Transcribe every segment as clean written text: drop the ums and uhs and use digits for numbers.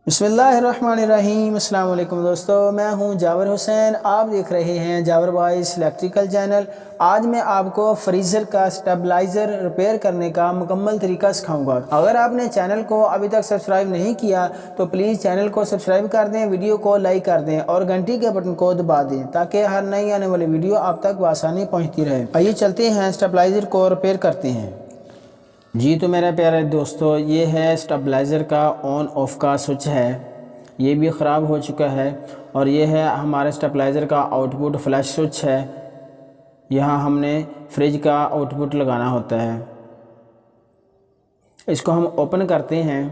बिस्मिल्लाहिर्रहमानिर्रहीम। अस्सलाम वालेकुम दोस्तों, मैं हूं जावर हुसैन। आप देख रहे हैं जावर बॉयज इलेक्ट्रिकल चैनल। आज मैं आपको फ्रीज़र का स्टेबलाइज़र रिपेयर करने का मुकम्मल तरीका सिखाऊंगा। अगर आपने चैनल को अभी तक सब्सक्राइब नहीं किया तो प्लीज़ चैनल को सब्सक्राइब कर दें, वीडियो को लाइक कर दें और घंटी के बटन को दबा दें ताकि हर नई आने वाली वीडियो आप तक बआसानी पहुँचती रहे। आइए चलते हैं, स्टेबलाइज़र को रिपेयर करते हैं। जी तो मेरे प्यारे दोस्तों, ये है स्टेबलाइज़र का ऑन ऑफ का स्विच है, ये भी ख़राब हो चुका है। और ये है हमारे स्टेबलाइज़र का आउटपुट फ्लैश स्विच है। यहाँ हमने फ्रिज का आउटपुट लगाना होता है। इसको हम ओपन करते हैं।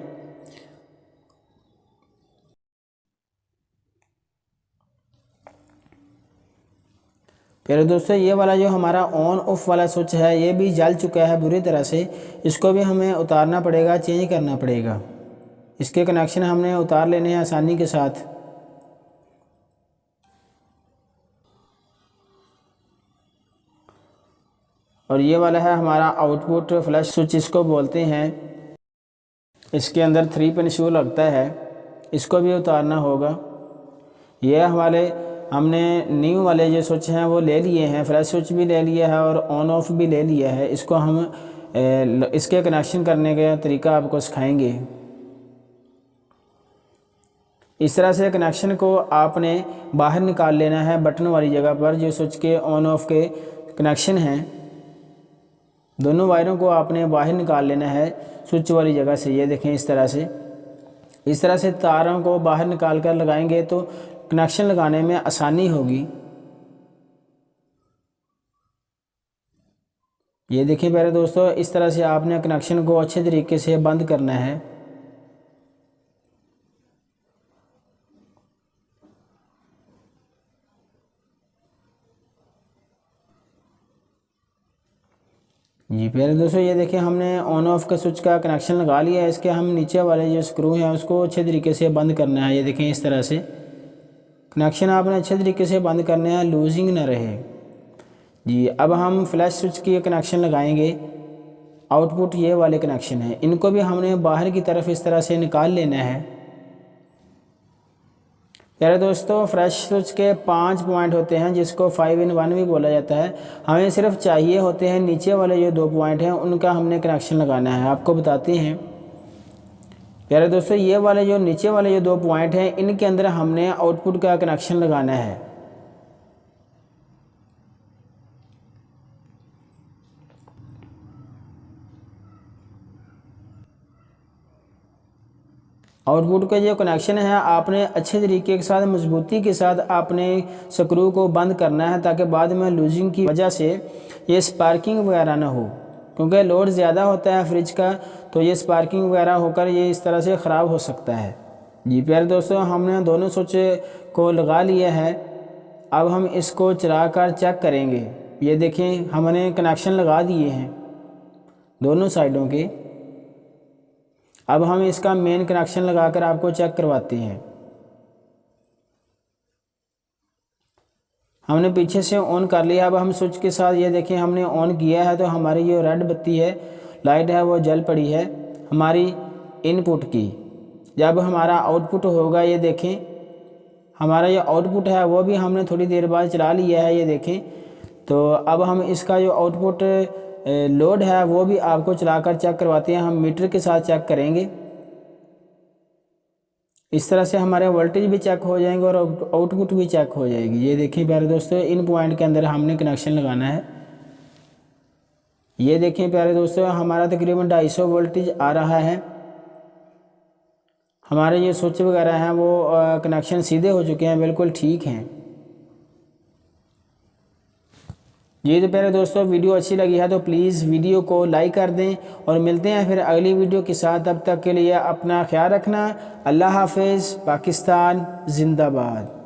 प्यारे दोस्तों, ये वाला जो हमारा ऑन ऑफ वाला स्विच है ये भी जल चुका है बुरी तरह से। इसको भी हमें उतारना पड़ेगा, चेंज करना पड़ेगा। इसके कनेक्शन हमने उतार लेने हैं आसानी के साथ। और ये वाला है हमारा आउटपुट फ्लैश स्विच, इसको बोलते हैं। इसके अंदर 3 पिन शू लगता है, इसको भी उतारना होगा। ये हमारे हमने न्यू वाले जो स्विच हैं वो ले लिए हैं, फ्लैश स्विच भी ले लिया है और ऑन ऑफ भी ले लिया है। इसको हम इसके कनेक्शन करने का तरीका आपको सिखाएंगे। इस तरह से कनेक्शन को आपने बाहर निकाल लेना है बटन वाली जगह पर। जो स्विच के ऑन ऑफ के कनेक्शन हैं दोनों वायरों को आपने बाहर निकाल लेना है स्विच वाली जगह से। ये देखें, इस तरह से तारों को बाहर निकाल कर लगाएंगे तो कनेक्शन लगाने में आसानी होगी। ये देखिए प्यारे दोस्तों, इस तरह से आपने कनेक्शन को अच्छे तरीके से बंद करना है। जी प्यारे दोस्तों, ये देखिए हमने ऑन ऑफ का स्विच का कनेक्शन लगा लिया है। इसके हम नीचे वाले जो स्क्रू हैं उसको अच्छे तरीके से बंद करना है। ये देखें, इस तरह से कनेक्शन आपने अच्छे तरीके से बंद करने हैं, लूजिंग ना रहे। जी अब हम फ्लैश स्विच की कनेक्शन लगाएंगे। आउटपुट ये वाले कनेक्शन हैं, इनको भी हमने बाहर की तरफ इस तरह से निकाल लेना है। प्यारे दोस्तों, फ्लैश स्विच के 5 पॉइंट होते हैं जिसको 5 in 1 भी बोला जाता है। हमें सिर्फ चाहिए होते हैं नीचे वाले जो 2 पॉइंट हैं, उनका हमने कनेक्शन लगाना है। आपको बताते हैं प्यारे दोस्तों, ये वाले जो नीचे वाले जो 2 पॉइंट हैं इनके अंदर हमने आउटपुट का कनेक्शन लगाना है। आउटपुट का जो कनेक्शन है आपने अच्छे तरीके के साथ, मजबूती के साथ आपने स्क्रू को बंद करना है ताकि बाद में लूजिंग की वजह से ये स्पार्किंग वगैरह ना हो। क्योंकि लोड ज़्यादा होता है फ्रिज का तो ये स्पार्किंग वगैरह होकर ये इस तरह से ख़राब हो सकता है। जी प्यारे दोस्तों, हमने दोनों स्विच को लगा लिया है। अब हम इसको चलाकर चेक करेंगे। ये देखें, हमने कनेक्शन लगा दिए हैं दोनों साइडों के। अब हम इसका मेन कनेक्शन लगाकर आपको चेक करवाते हैं। हमने पीछे से ऑन कर लिया। अब हम स्विच के साथ ये देखें हमने ऑन किया है तो हमारी जो रेड बत्ती है, लाइट है, वो जल पड़ी है हमारी इनपुट की। जब हमारा आउटपुट होगा, ये देखें हमारा ये आउटपुट है वो भी हमने थोड़ी देर बाद चला लिया है। ये देखें, तो अब हम इसका जो आउटपुट लोड है वो भी आपको चलाकर चेक करवाते हैं। हम मीटर के साथ चेक करेंगे। इस तरह से हमारे वोल्टेज भी चेक हो जाएंगे और आउटपुट भी चेक हो जाएगी। ये देखिए प्यारे दोस्तों, इन पॉइंट के अंदर हमने कनेक्शन लगाना है। ये देखें प्यारे दोस्तों, हमारा तकरीबन 250 वोल्टेज आ रहा है। हमारे ये स्विच वगैरह हैं वो कनेक्शन सीधे हो चुके हैं, बिल्कुल ठीक हैं। ये तो प्यारे दोस्तों, वीडियो अच्छी लगी है तो प्लीज़ वीडियो को लाइक कर दें और मिलते हैं फिर अगली वीडियो के साथ। तब तक के लिए अपना ख्याल रखना। अल्लाह हाफिज़। पाकिस्तान जिंदाबाद।